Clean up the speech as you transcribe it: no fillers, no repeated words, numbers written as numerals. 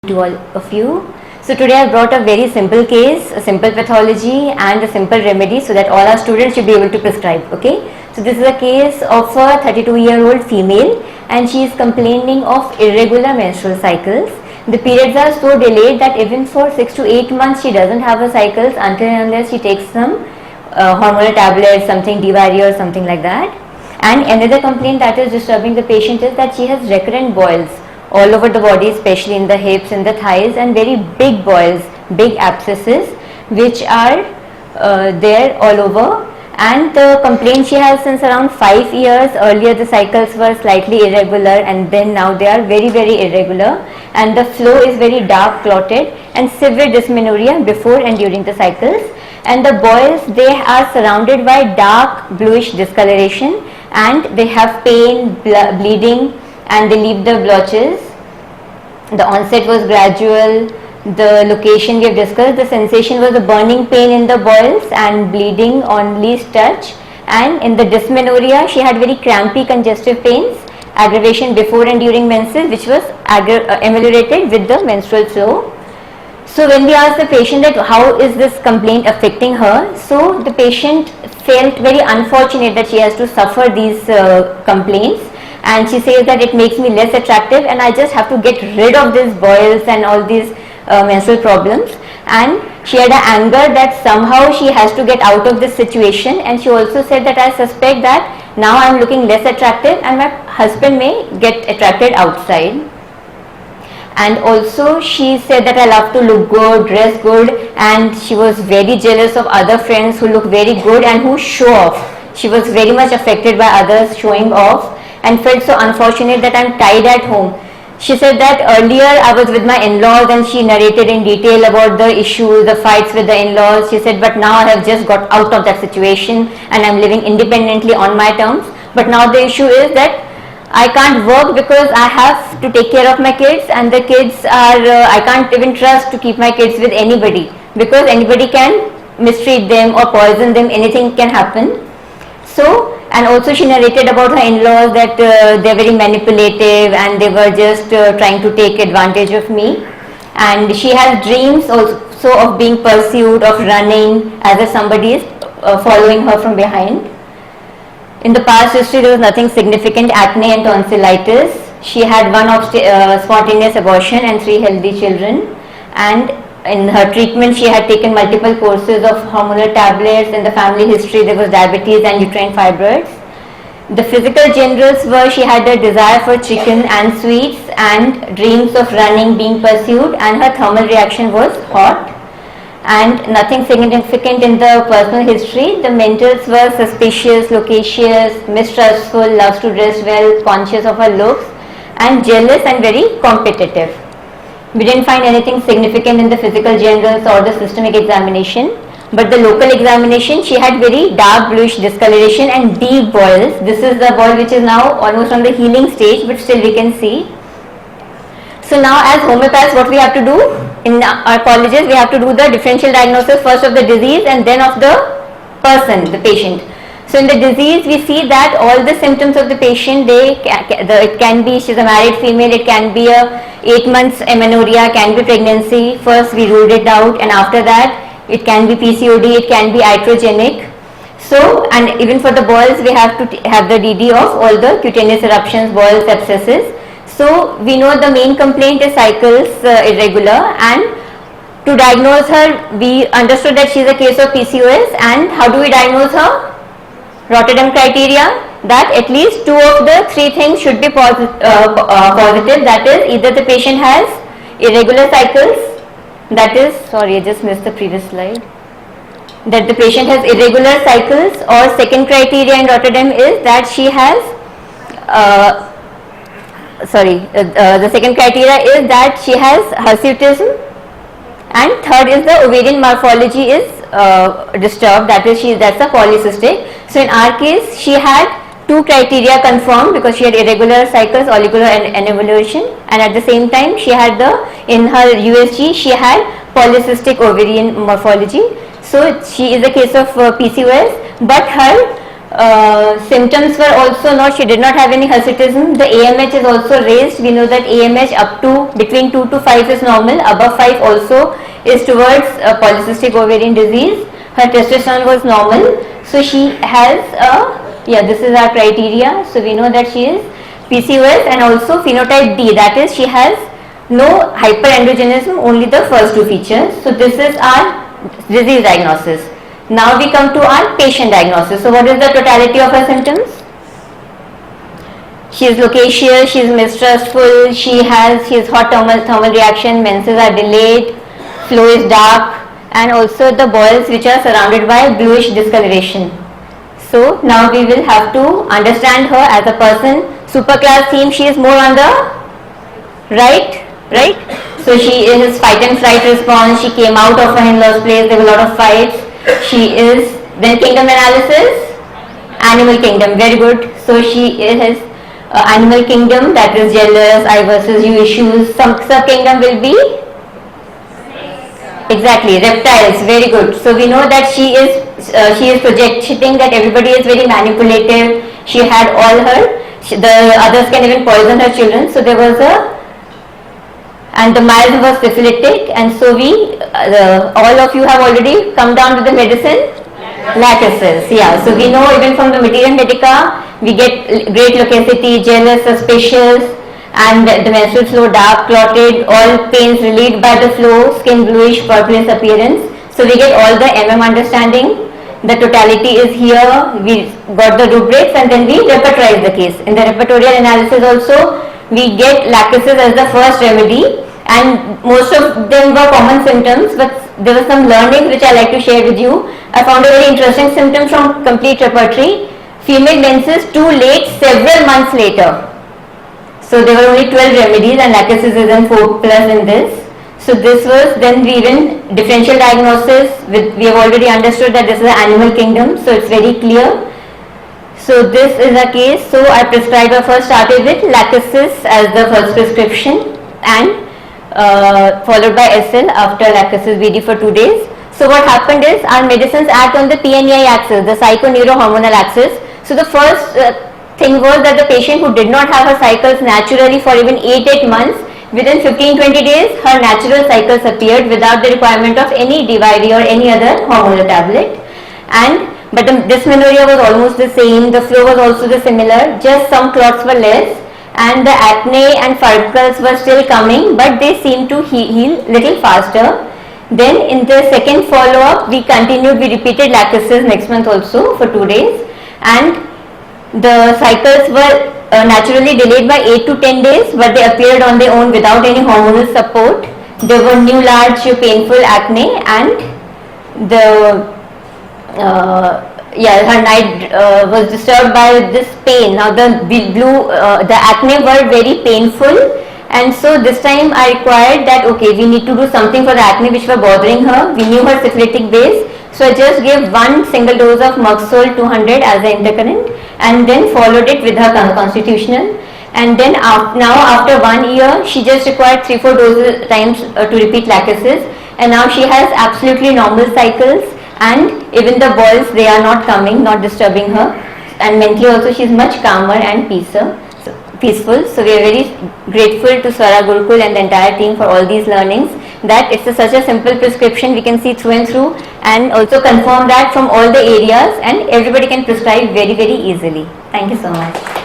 to all of you. So today I brought a very simple case, a simple pathology and a simple remedy so that all our students should be able to prescribe. Okay. So this is a case of a 32-year-old female and she is complaining of irregular menstrual cycles. The periods are so delayed that even for 6 to 8 months she doesn't have a cycles until and unless she takes some hormonal tablets, something Divari or something like that. And another complaint that is disturbing the patient is that she has recurrent boils all over the body, especially in the hips and the thighs, and very big boils, big abscesses which are there all over. And the complaint she has since around 5 years. Earlier the cycles were slightly irregular and then now they are very irregular, and the flow is very dark clotted and severe dysmenorrhea before and during the cycles. And the boils, they are surrounded by dark bluish discoloration and they have pain, bleeding, and they leave the blotches. The onset was gradual. The location we have discussed, the sensation was a burning pain in the boils and bleeding on least touch. And in the dysmenorrhea, she had very crampy congestive pains, aggravation before and during menses, which was ameliorated with the menstrual flow. So when we asked the patient that how is this complaint affecting her, so the patient felt very unfortunate that she has to suffer these complaints, and she says that it makes me less attractive and I just have to get rid of these boils and all these menstrual problems. And she had an anger that somehow she has to get out of this situation, and she also said that I suspect that now I am looking less attractive and my husband may get attracted outside. And also she said that I love to look good, dress good, and she was very jealous of other friends who look very good and who show off. She was very much affected by others showing off and felt so unfortunate that I am tied at home. She said that earlier I was with my in-laws and she narrated in detail about the issues, the fights with the in-laws. She said, but now I have just got out of that situation and I am living independently on my terms. But now the issue is that I can't work because I have to take care of my kids, and the kids are, I can't even trust to keep my kids with anybody because anybody can mistreat them or poison them, anything can happen. So, and also she narrated about her in-laws that they're very manipulative and they were just trying to take advantage of me. And she has dreams also of being pursued, of running as if somebody is following her from behind. In the past history, there was nothing significant, acne and tonsillitis. She had one spontaneous abortion and 3 healthy children. And in her treatment, she had taken multiple courses of hormonal tablets. In the family history, there was diabetes and uterine fibroids. The physical generals were she had a desire for chicken and sweets and dreams of running, being pursued, and her thermal reaction was hot. And nothing significant in the personal history. The mentals were suspicious, loquacious, mistrustful, loves to dress well, conscious of her looks, and jealous and very competitive. We didn't find anything significant in the physical generals or the systemic examination, but the local examination, she had very dark bluish discoloration and deep boils. This is the boil which is now almost on the healing stage, but still we can see. So now as homeopaths, what we have to do in our colleges, we have to do the differential diagnosis first of the disease and then of the person, the patient. So in the disease, we see that all the symptoms of the patient, it can be, she's a married female, it can be a 8 months amenorrhea, can be pregnancy. First we ruled it out, and after that it can be PCOD, it can be iatrogenic. So, and even for the boils, we have to have the DD of all the cutaneous eruptions, boils, abscesses. So we know the main complaint is cycles irregular, and to diagnose her, we understood that she is a case of PCOS. And how do we diagnose her? Rotterdam criteria, that at least 2 of the 3 things should be positive. That is, either the patient has irregular cycles, that is, sorry, I just missed the previous slide, that the patient has irregular cycles, or second criteria in Rotterdam is that she has the second criteria is that she has hirsutism, and third is the ovarian morphology is disturbed, that is that's a polycystic. So in our case, she had 2 criteria confirmed because she had irregular cycles, oligolar and anovulation, and at the same time she had in her USG she had polycystic ovarian morphology. So she is a case of PCOS, but her Symptoms were also not, she did not have any hirsutism. The AMH is also raised. We know that AMH up to between 2 to 5 is normal, above 5 also is towards polycystic ovarian disease. Her testosterone was normal. So she has this is our criteria. So we know that she is PCOS and also phenotype D, that is she has no hyperandrogenism, only the first two features. So this is our disease diagnosis. Now we come to our patient diagnosis. So what is the totality of her symptoms? She is loquacious, she is mistrustful, she is hot thermal reaction, menses are delayed, flow is dark, and also the boils which are surrounded by bluish discoloration. So now we will have to understand her as a person. Superclass theme, she is more on the right? So she is fight and flight response, she came out of her in-laws place, there were a lot of fights. She is, then kingdom analysis, animal kingdom, very good. So she is animal kingdom, that is jealous, I versus you issues. Some sub-kingdom will be? Exactly, reptiles, very good. So we know that she is projecting that everybody is very manipulative. She had all the others can even poison her children. So there was and the mild was syphilitic, and so all of you have already come down to the medicine. Lachesis, yeah. So we know even from the Materia Medica, we get great loquacity, jealous, suspicious, and the menstrual flow dark, clotted, all pains relieved by the flow, skin bluish, purplish appearance. So we get all the understanding. The totality is here. We got the rubrics and then we repertorize the case. In the repertorial analysis also, we get lachesis as the first remedy, and most of them were common symptoms, but there were some learnings which I like to share with you. I found a very interesting symptom from complete repertory. Female menses too late, several months later. So there were only 12 remedies and lachesis is in 4 plus in this. So this was, then we even differential diagnosis, we have already understood that this is the animal kingdom, so it's very clear. So this is a case. So our prescriber first started with lachesis as the first prescription, and followed by SL after lachesis BD for 2 days. So what happened is our medicines act on the PNEI axis, the psychoneurohormonal axis. So the first thing was that the patient who did not have her cycles naturally for even 8 months, within 15-20 days her natural cycles appeared without the requirement of any DYD or any other hormonal tablet. But the dysmenorrhea was almost the same, the flow was also the similar, just some clots were less, and the acne and furcles were still coming, but they seemed to heal little faster. Then in the second follow-up, we repeated lachesis next month also for 2 days, and the cycles were naturally delayed by 8 to 10 days, but they appeared on their own without any hormonal support. There were new large painful acne, and her night was disturbed by this pain. Now the acne were very painful, and so this time I required that we need to do something for the acne which were bothering her. We knew her syphilitic base, so I just gave one single dose of Muxol 200 as an intercurrent, and then followed it with her constitutional. And then now after 1 year, she just required 3-4 doses times to repeat lachesis, and now she has absolutely normal cycles, and even the boils, they are not coming, not disturbing her, and mentally also she is much calmer and peaceful. So we are very grateful to Swara Gurukul and the entire team for all these learnings, that it's such a simple prescription we can see through and through, and also confirm that from all the areas, and everybody can prescribe very, very easily. Thank you so much.